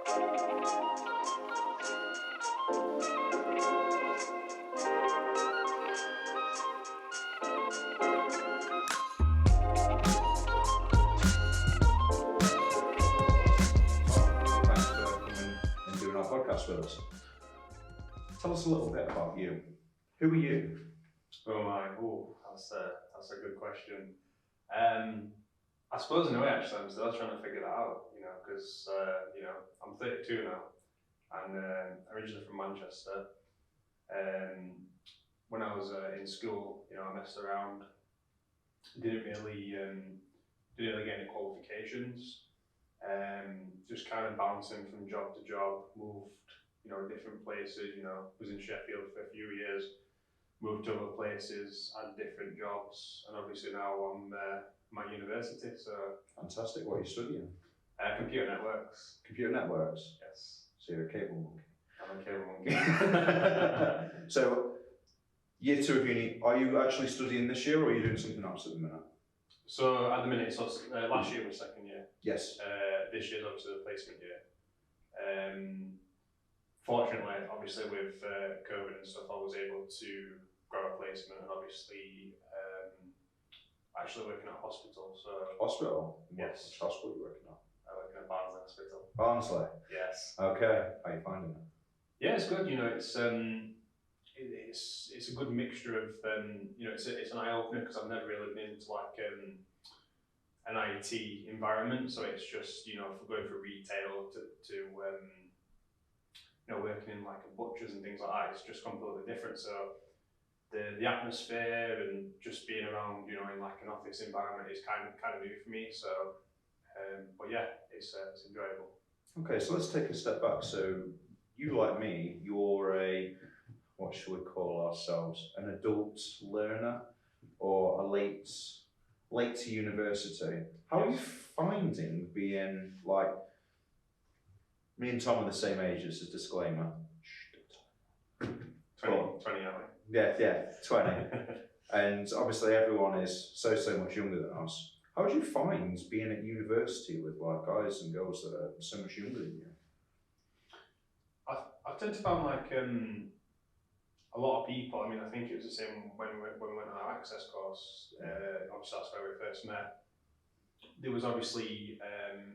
Thanks for coming and doing our podcast with us. Tell us a little bit about you. Who are you? That's a good question. I suppose in a way, actually, I'm still trying to figure that out. Because I'm 32 now, and originally from Manchester. When I was in school, I messed around. Didn't really get any qualifications. Just kind of bouncing from job to job. Moved, different places. Was in Sheffield for a few years. Moved to other places, had different jobs, and obviously now I'm at university. So Fantastic. What are you studying? computer networks. Computer networks. Yes, So you're a cable monkey. I'm a cable monkey. So, year 2 of uni, are you actually studying this year or are you doing something else at the minute? So at the minute, last year was second year. Yes. This year's obviously the placement year. Fortunately, obviously with COVID and stuff, I was able to grab a placement and obviously actually working at a hospital. So Hospital? Yes. Which hospital are you working at? I work in a Barnsley hospital. Barnsley? Yes. Okay. How are you finding it? Yeah, it's good. It's a good mixture of it's an eye opener because I've never really been into like an IT environment. So it's just for going for retail to working in like a butcher's and things like that. It's just completely different. So the atmosphere and just being around in like an office environment is kind of new for me. So but yeah, it's enjoyable. Okay, so let's take a step back. So you, like me, you're what should we call ourselves? An adult learner or a late to university. How are you finding being like, me and Tom are the same age, as a disclaimer. 20, aren't Yeah, 20. And obviously everyone is so much younger than us. How do you find being at university with like guys and girls that are so much younger than you? I tend to find like a lot of people. I mean, I think it was the same when we went on our access course. Obviously, that's where we first met. There was obviously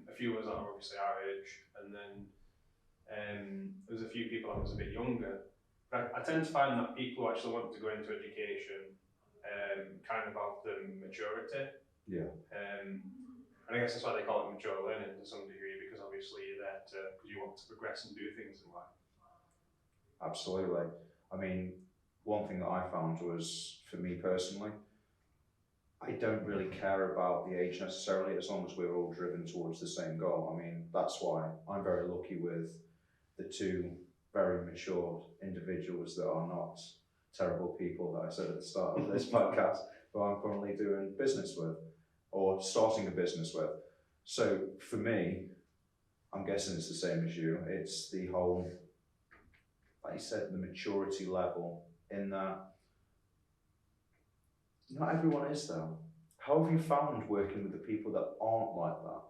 a few of us that are obviously our age, and then there was a few people that was a bit younger. But I tend to find that people who actually want to go into education kind of have the maturity. Yeah. And I guess that's why they call it mature learning to some degree, because obviously you're there because you want to progress and do things in life. Absolutely. I mean, one thing that I found was, for me personally, I don't really care about the age necessarily, as long as we're all driven towards the same goal. I mean, that's why I'm very lucky with the two very mature individuals that are not terrible people that I said at the start of this podcast, who I'm currently doing business with or starting a business with. So for me, I'm guessing it's the same as you. It's the whole, like you said, the maturity level in that not everyone is though. How have you found working with the people that aren't like that?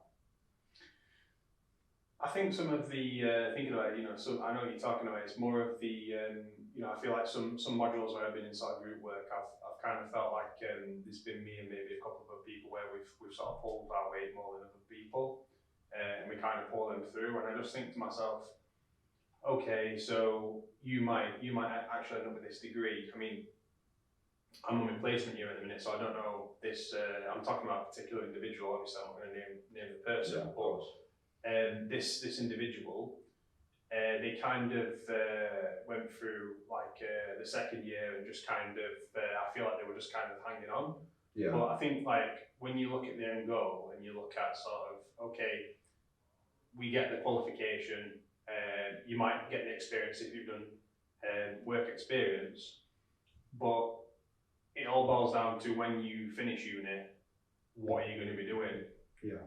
I think some of the thinking about I know what you're talking about. It's more of the I feel like some modules where I've been inside group work, I've kind of felt like there's been me and maybe a couple of other people where we've sort of pulled our weight more than other people, and we kind of pull them through. And I just think to myself, okay, so you might actually end up with this degree. I mean, I'm on my placement year at the minute, so I don't know this. I'm talking about a particular individual. Obviously, I'm not going to name the person, Yeah, of course. This individual, they kind of went through like the second year and just kind of, I feel like they were just kind of hanging on. Yeah. But I think like when you look at the end goal and you look at sort of, okay, we get the qualification, you might get the experience if you've done work experience, but it all boils down to when you finish uni, what are you going to be doing? Yeah.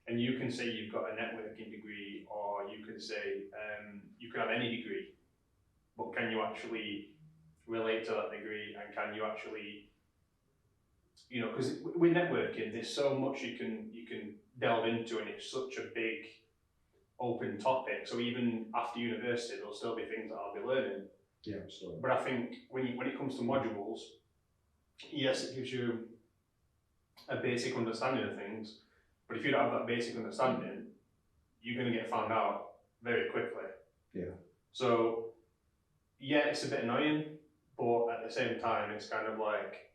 And you can say you've got a networking degree, or you can say you can have any degree, but can you actually relate to that degree, and can you actually, because with networking, there's so much you can delve into, and it's such a big open topic. So even after university, there'll still be things that I'll be learning. Yeah, absolutely. But I think when it comes to modules, yes, it gives you a basic understanding of things. But if you don't have that basic understanding, you're going to get found out very quickly. Yeah. So, yeah, it's a bit annoying, but at the same time, it's kind of like,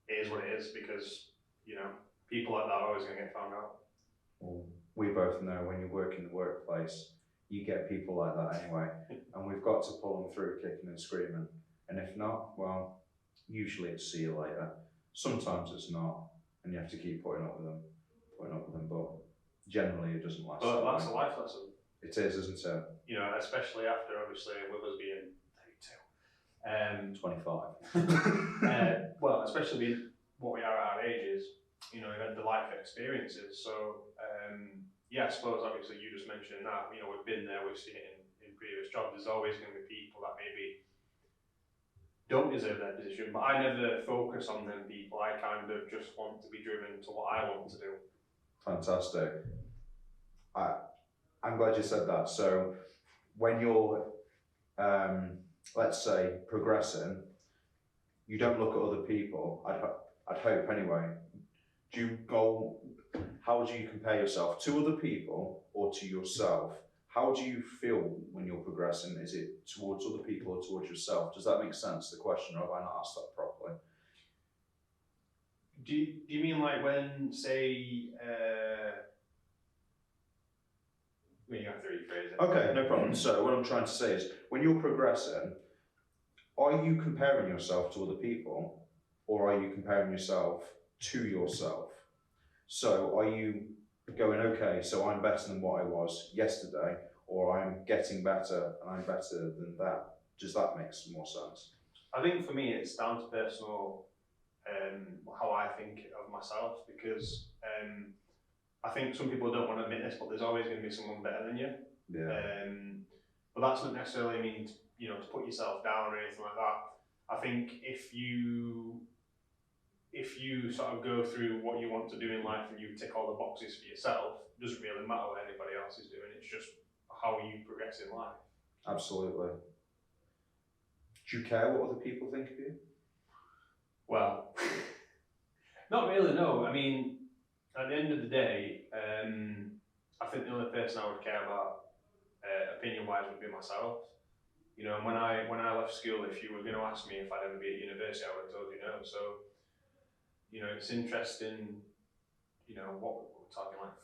it is what it is, because, you know, people like that are always going to get found out. Well, we both know when you work in the workplace, you get people like that anyway, and we've got to pull them through kicking and screaming. And if not, well, usually it's see you later. Sometimes it's not, and you have to keep putting up with them, but generally it doesn't last. But that's a life lesson. It is, isn't it? You know, especially after, obviously, with us being 25. well, especially being what we are at our ages, you know, we've had the life experiences. So, yeah, I suppose obviously you just mentioned that, you know, we've been there, we've seen it in previous jobs. There's always going to be people that maybe don't deserve that position, but I never focus on them people. I kind of just want to be driven to what I want to do. Fantastic. I'm glad you said that. So when you're, let's say, progressing, you don't look at other people. I'd hope anyway. How do you compare yourself to other people or to yourself? How do you feel when you're progressing? Is it towards other people or towards yourself? Does that make sense, the question, or have I not asked that properly? Do you mean like when, say, when you have to rephrase it? Okay, no problem. So what I'm trying to say is, when you're progressing, are you comparing yourself to other people, or are you comparing yourself to yourself? So are you going, okay, so I'm better than what I was yesterday, or I'm getting better and I'm better than that? Does that make some more sense? I think for me it's down to personal, how I think of myself, because I think some people don't want to admit this, but there's always going to be someone better than you. Yeah. But that doesn't necessarily mean to put yourself down or anything like that. I think if you sort of go through what you want to do in life and you tick all the boxes for yourself, it doesn't really matter what anybody else is doing. It's just how you progress in life. Absolutely. Do you care what other people think of you? Well, not really, no. I mean, at the end of the day, I think the only person I would care about, opinion-wise, would be myself. You know, and when I left school, if you were going to ask me if I'd ever be at university, I would have told you no. So, you know, it's interesting, you know, what we're talking like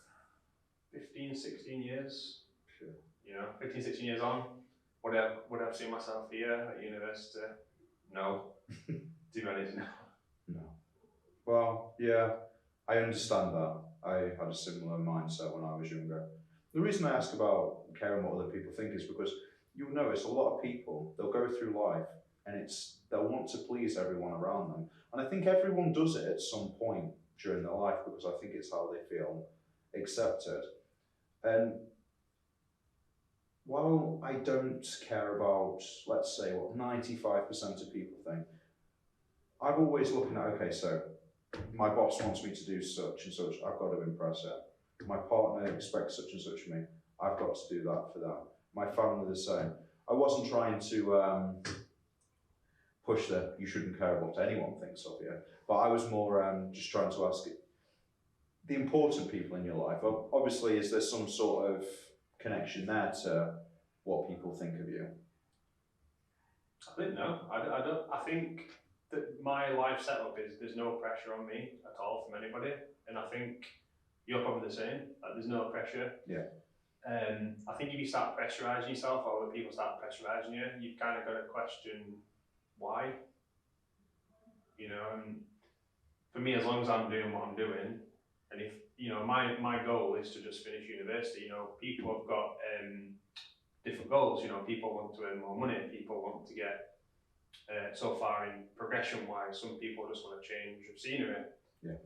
15, 16 years. Sure. You know, 15, 16 years on, would I see myself here at university? No. To be honest, no. No. Well, yeah, I understand that. I had a similar mindset when I was younger. The reason I ask about caring what other people think is because you'll notice a lot of people, they'll go through life and they'll want to please everyone around them. And I think everyone does it at some point during their life because I think it's how they feel accepted. And while I don't care about, let's say, what 95% of people think, I'm always looking at, okay, so my boss wants me to do such and such, I've got to impress her. My partner expects such and such of me, I've got to do that for them. My family the same. I wasn't trying to push that you shouldn't care what anyone thinks of you, but I was more just trying to ask the important people in your life. Obviously, is there some sort of connection there to what people think of you? I think no. I don't. I think that my life setup is there's no pressure on me at all from anybody, and I think you're probably the same. Like, there's no pressure. Yeah. I think if you start pressurising yourself, or other people start pressurising you, you've kind of got to question why. You know, and for me, as long as I'm doing what I'm doing, and if my goal is to just finish university. You know, people have got different goals. You know, people want to earn more money. People want to get so far in progression wise. Some people just want to change of scenery. Yeah.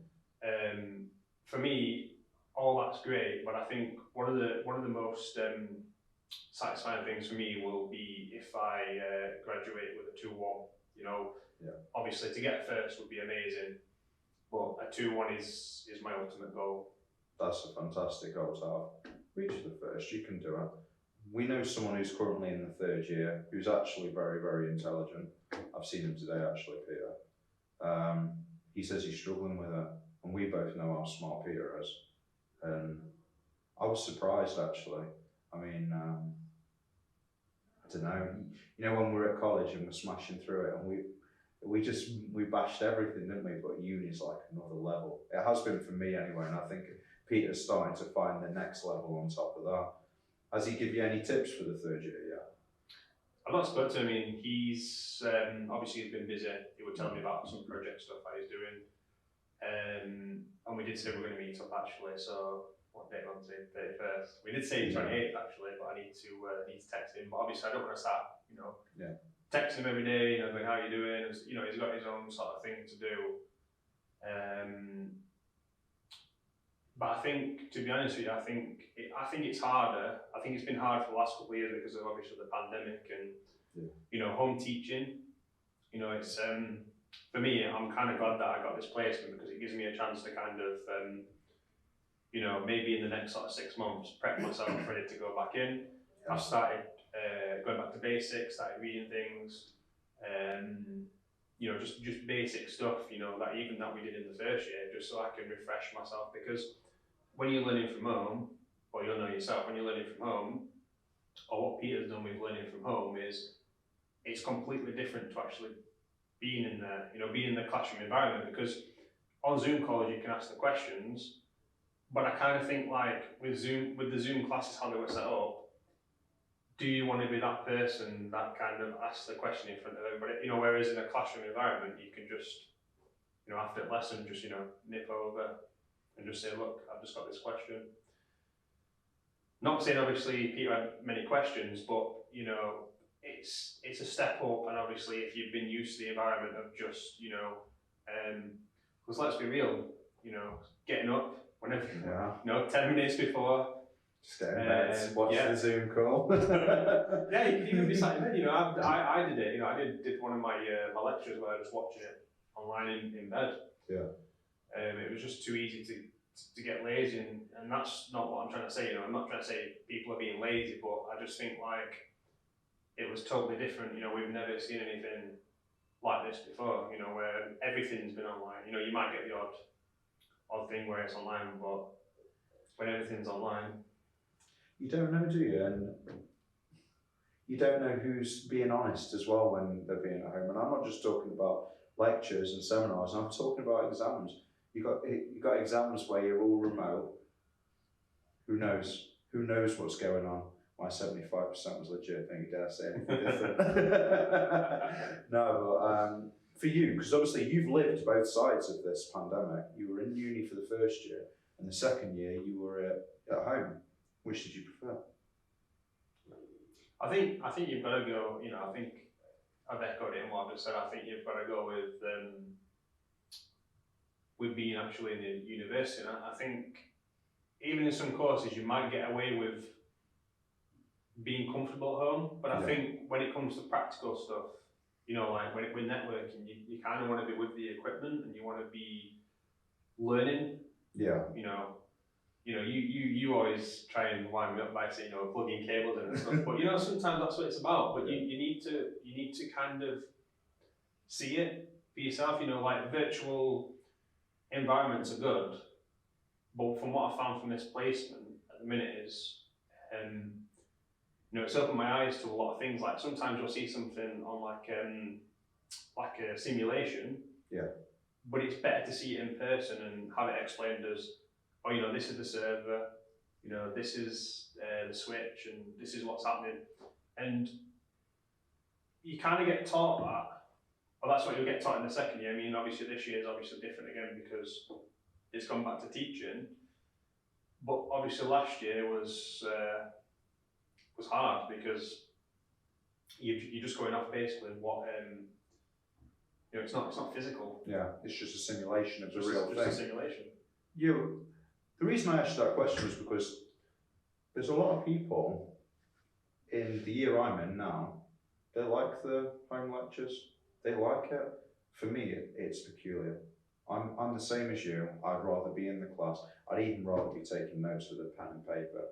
For me, all that's great, but I think one of the most satisfying things for me will be if I graduate with a 2-1. You know, yeah. Obviously to get first would be amazing, but a 2-1 is my ultimate goal. That's a fantastic goal to have. reach for the first, you can do it. We know someone who's currently in the third year who's actually very, very intelligent. I've seen him today actually, Peter. He says he's struggling with it, and we both know how smart Peter is. And I was surprised actually. I mean, I don't know. You know, when we were at college and we're smashing through it, and we bashed everything, didn't we? But uni's like another level. It has been for me anyway, and I think Peter's starting to find the next level on top of that. Has he give you any tips for the third year yet? I've not spoken to him. I mean, he's obviously he's been busy. He was telling me about some project stuff that he's doing, and we did say we're going to meet up actually. So what date on today? 31st. We did say 28th actually, but I need to text him. But obviously, I don't want to start, texting him every day. Going, how are you doing? And, he's got his own sort of thing to do. But I think, to be honest with you, I think it's harder. I think it's been hard for the last couple of years because of obviously the pandemic and home teaching. It's for me. I'm kind of glad that I got this placement because it gives me a chance to kind of maybe in the next sort of 6 months prep myself ready to go back in. I've started going back to basics, started reading things. Just basic stuff, that even that we did in the first year, just so I can refresh myself. Because when you're learning from home, or you'll know yourself, when you're learning from home, or what Peter's done with learning from home is, it's completely different to actually being in there, being in the classroom environment. Because on Zoom calls you can ask the questions, but I kind of think like with the Zoom classes, how they were set up, do you want to be that person that kind of asks the question in front of everybody? Whereas in a classroom environment, you can just, after a lesson, just, nip over and just say, look, I've just got this question. Not saying obviously Peter had many questions, but, it's a step up. And obviously if you've been used to the environment of just, because let's be real, getting up whenever, 10 minutes before, just get in bed, watch the Zoom call. Yeah, you can even be sat in bed. I did it. I did one of my lectures where I was watching it online in bed. Yeah. It was just too easy to get lazy, and that's not what I'm trying to say. I'm not trying to say people are being lazy, but I just think like it was totally different. We've never seen anything like this before. Where everything's been online. You might get the odd thing where it's online, but when everything's online. You don't know, do you? And you don't know who's being honest as well when they're being at home. And I'm not just talking about lectures and seminars. I'm talking about exams. You got exams where you're all remote. Who knows? Who knows what's going on? My 75% was legit. Don't you dare say anything different. No, but for you, because obviously you've lived both sides of this pandemic. You were in uni for the first year, and the second year you were at home. Which did you prefer? I think you've got to go. I think I've echoed it in what I've just said. I think you've got to go with being actually in the university. And I think even in some courses you might get away with being comfortable at home, but I think when it comes to practical stuff, like when with networking, you kind of want to be with the equipment and you want to be learning. Yeah. You always try and wind me up by saying, plugging cables in and stuff. But sometimes that's what it's about. But you need to kind of see it for yourself. Like virtual environments are good, but from what I found from this placement at the minute is, it's opened my eyes to a lot of things. Like sometimes you'll see something on like a simulation. Yeah. But it's better to see it in person and have it explained as, this is the server, this is the switch, and this is what's happening. And you kind of get taught that. Well, that's what you'll get taught in the second year. I mean, obviously this year is obviously different again because it's gone back to teaching. But obviously last year was hard because you're just going off basically what it's not physical. Yeah, it's just a simulation of the real thing. Just a simulation. The reason I asked that question was because there's a lot of people in the year I'm in now, they like the home lectures, they like it. For me, it's peculiar. I'm the same as you. I'd rather be in the class. I'd even rather be taking notes with a pen and paper.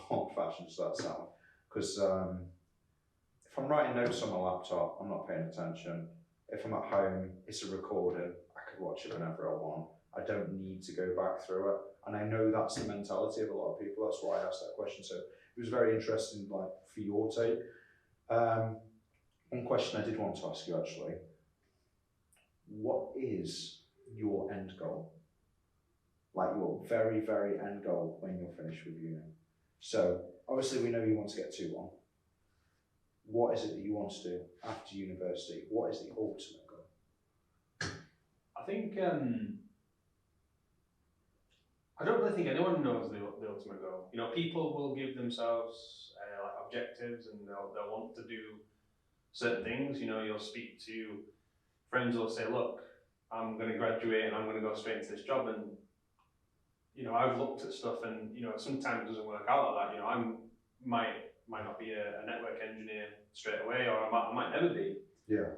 old fashioned does that sound? Because if I'm writing notes on my laptop, I'm not paying attention. If I'm at home, it's a recording. I could watch it whenever I want. I don't need to go back through it. And I know that's the mentality of a lot of people. That's why I asked that question. So it was very interesting, like, for your take. One question I did want to ask you actually, what is your end goal? Like your very, very end goal when you're finished with uni? So obviously we know you want to get 2-1. What is it that you want to do after university? What is the ultimate goal? I think I don't really think anyone knows the ultimate goal. You know, people will give themselves like objectives, and they'll want to do certain things. You know, you'll speak to friends who'll say, "Look, I'm going to graduate and I'm going to go straight into this job." And you know, I've looked at stuff, and you know, sometimes it doesn't work out like that. You know, I might not be a network engineer straight away, or I might never be. Yeah.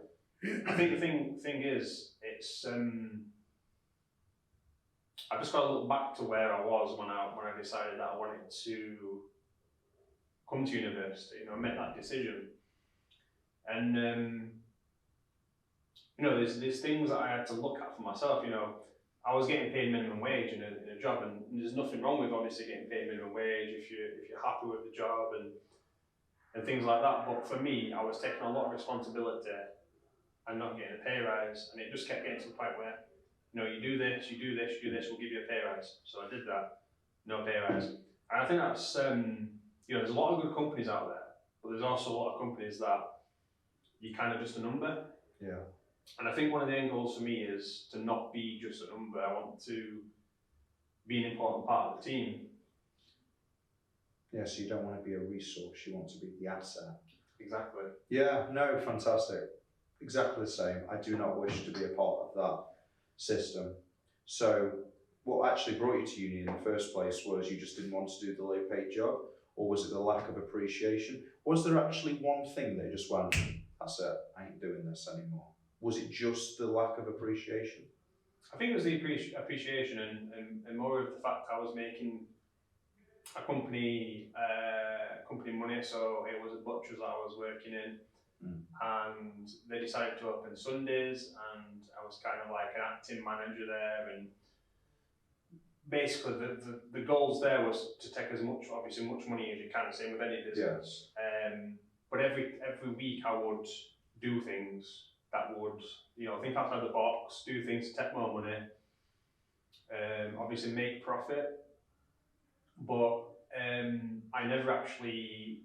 I think the thing is, it's I've just got to look back to where I was when I decided that I wanted to come to university. You know, I made that decision, and you know, there's things that I had to look at for myself. You know, I was getting paid minimum wage in a job, and there's nothing wrong with obviously getting paid minimum wage if you're happy with the job and things like that. But for me, I was taking a lot of responsibility and not getting a pay rise, and it just kept getting to the point where, you know, you do this, we'll give you a pay rise. So I did that, no pay rise. And I think that's, you know, there's a lot of good companies out there, but there's also a lot of companies that you kind of just a number. Yeah. And I think one of the end goals for me is to not be just a number. I want to be an important part of the team. Yeah, so you don't want to be a resource, you want to be the asset. Exactly. Yeah, no, fantastic. Exactly the same. I do not wish to be a part of that system. So what actually brought you to uni in the first place was you just didn't want to do the low paid job, or was it the lack of appreciation? Was there actually one thing that just went, that's it, I ain't doing this anymore? Was it just the lack of appreciation? I think it was the appreciation and more of the fact I was making a company money, so it was a butcher's that I was working in, and they decided to open Sundays, and I was kind of like an acting manager there, and basically the goals there was to take as much money as you can, same with any business. Yes. But every week I would do things that would, you know, think outside the box, do things to take more money, obviously make profit, but I never actually,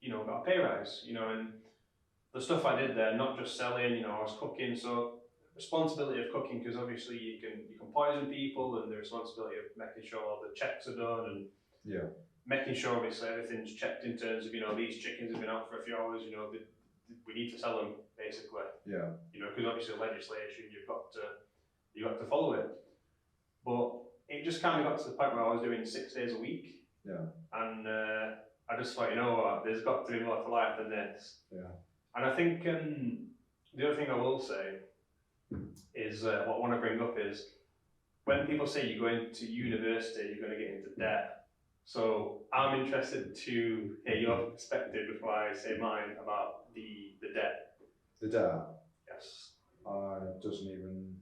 you know, got a pay rise, you know, and the stuff I did there, not just selling, you know, I was cooking, so responsibility of cooking, because obviously you can poison people, and the responsibility of making sure all the checks are done, and yeah, making sure obviously everything's checked in terms of, you know, these chickens have been out for a few hours, you know, we need to sell them basically. Yeah. You know, because obviously legislation, you've got to follow it. But it just kind of got to the point where I was doing 6 days a week. Yeah. And I just thought, you know what, there's got to be more to life than this. Yeah. And I think the other thing I will say is, what I want to bring up is, when people say you're going to university, you're going to get into debt. So I'm interested to hear your perspective before I say mine about the debt. The debt? Yes. Doesn't even.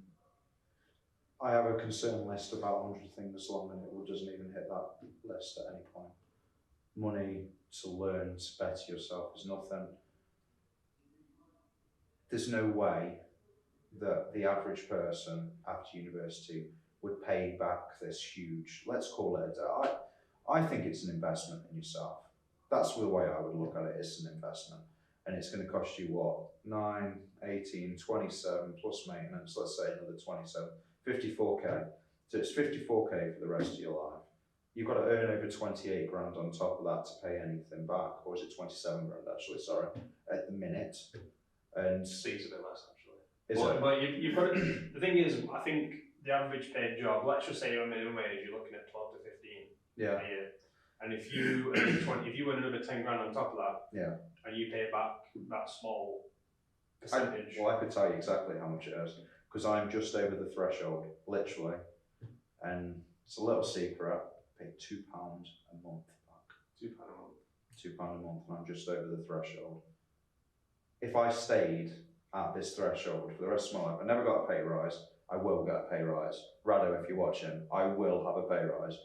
I have a concern list about 100 things long, and it doesn't even hit that list at any point. Money to learn to better yourself is nothing. There's no way that the average person after university would pay back this huge, let's call it a debt. I think it's an investment in yourself. That's the way I would look at it. It's an investment. And it's going to cost you what? 9, 18, 27 plus maintenance, let's say another 27, 54k. So it's 54k for the rest of your life. You've got to earn over 28 grand on top of that to pay anything back. Or is it 27 grand actually, sorry, at the minute. And Seems a bit less actually. But you've got to, the thing is, I think the average paid job, let's just say you're on minimum wage, you're looking at 12 to 15 yeah. a year. And if you earn 20, if you earn another 10 grand on top of that, yeah, and you pay back that small percentage. I could tell you exactly how much it is, because I'm just over the threshold, literally. And it's a little secret, I pay £2 a month back. £2 a month. £2 a month, and I'm just over the threshold. If I stayed at this threshold for the rest of my life, I never got a pay rise, I will get a pay rise. Rado, if you're watching, I will have a pay rise.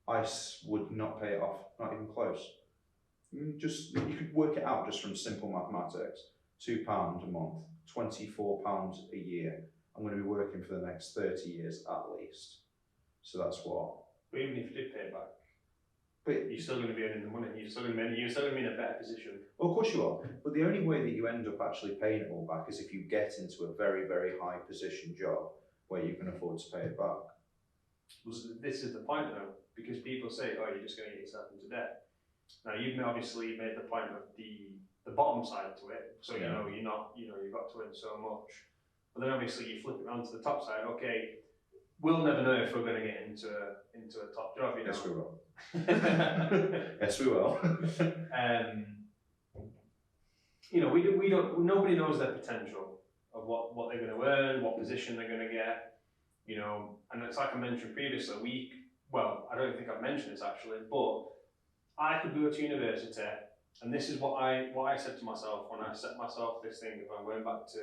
I would not pay it off, not even close. You could work it out just from simple mathematics. £2 a month, £24 a year. I'm going to be working for the next 30 years at least. So that's what. But even if you did pay it back, But you're still going to be earning the money. You're still going to be in a better position. well, of course you are. But the only way that you end up actually paying it all back is if you get into a very, very high position job where you can afford to pay it back. This is the point though, because people say, oh, you're just going to get yourself into debt. Now you've obviously made the point of the bottom side to it, so you know you've got to earn so much. But then obviously you flip it around to the top side. Okay, we'll never know if we're going to get into a top job. You know? Yes, we will. Yes, we will. We don't. Nobody knows their potential of what they're going to earn, what position they're going to get. And it's like I mentioned previously. I don't think I've mentioned this actually, but I could go to university, and this is what I said to myself when I set myself this thing if I'm going back to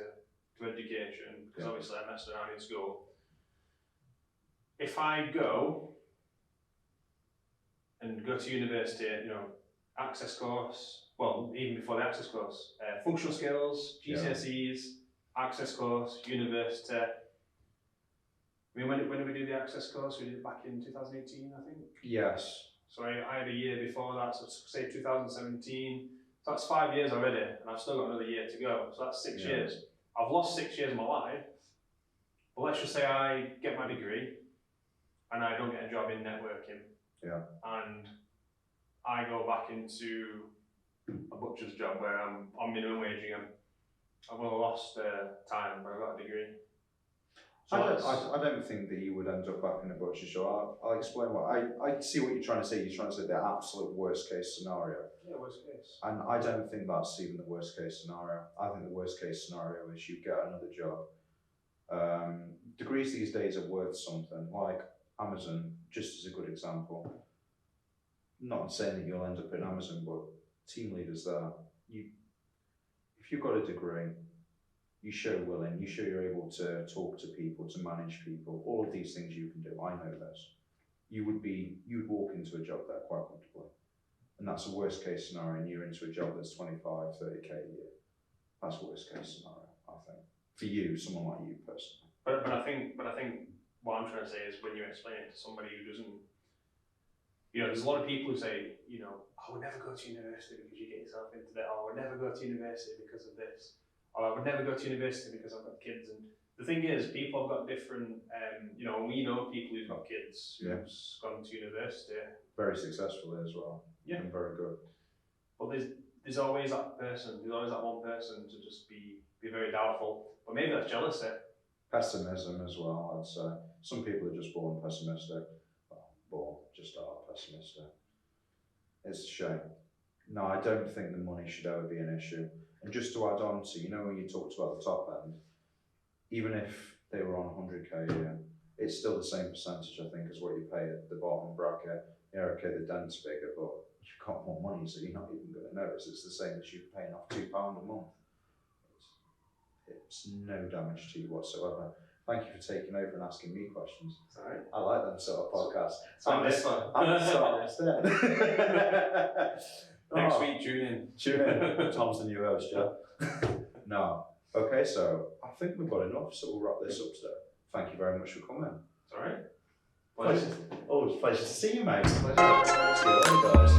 education, because obviously I messed around in school. If I go to university, access course, well, even before the access course, functional skills, GCSEs, access course, university. I mean, when did we do the access course? We did it back in 2018, I think. Yes. So I had a year before that, so say 2017. So that's 5 years already, and I've still got another year to go. So that's 6 years. I've lost 6 years of my life. But let's just say I get my degree, and I don't get a job in networking. Yeah. And I go back into a butcher's job where I'm on minimum wage again. I've only lost time, but I've got a degree. So I don't think that you would end up back in a butcher's shop. I'll explain I see what you're trying to say. You're trying to say the absolute worst case scenario. Yeah, worst case. And I don't think that's even the worst case scenario. I think the worst case scenario is you get another job. Degrees these days are worth something. Like Amazon, just as a good example. Not saying that you'll end up in Amazon, but team leaders there. If you've got a degree, you show willing, you show you're able to talk to people, to manage people, all of these things you can do. I know this. You would walk into a job there quite comfortably. And that's a worst case scenario, and you're into a job that's 25, 30k a year. That's worst case scenario, I think. For you, someone like you personally. But I think what I'm trying to say is when you explain it to somebody who doesn't, there's a lot of people who say, I would never go to university because you get yourself into that, or I would never go to university because of this, or I would never go to university because I've got kids. And the thing is, people have got different, we know people who've got kids who's gone to university. Very successfully as well. Yeah. And very good. But there's always that person, there's always that one person to just be very doubtful. But maybe that's jealousy. Pessimism as well, I'd say. Some people are just born pessimistic. Just are pessimistic. It's a shame. No, I don't think the money should ever be an issue. And just to add on to, when you talked about the top end, even if they were on 100k a year, it's still the same percentage, I think, as what you pay at the bottom bracket. Yeah, okay, the dent's bigger, but you've got more money, so you're not even going to notice. It's the same as you paying off £2 a month. It's no damage to you whatsoever. Thank you for taking over and asking me questions. It's alright. I like them sort of podcasts. I'm this one. I'm sorry instead. Next week, tune in. Tom's the new host, yeah? No. Okay, so I think we've got enough, so we'll wrap this up today. Thank you very much for coming. It's alright. Pleasure. Oh, it's a pleasure to see you, mate. Pleasure. See you later, guys.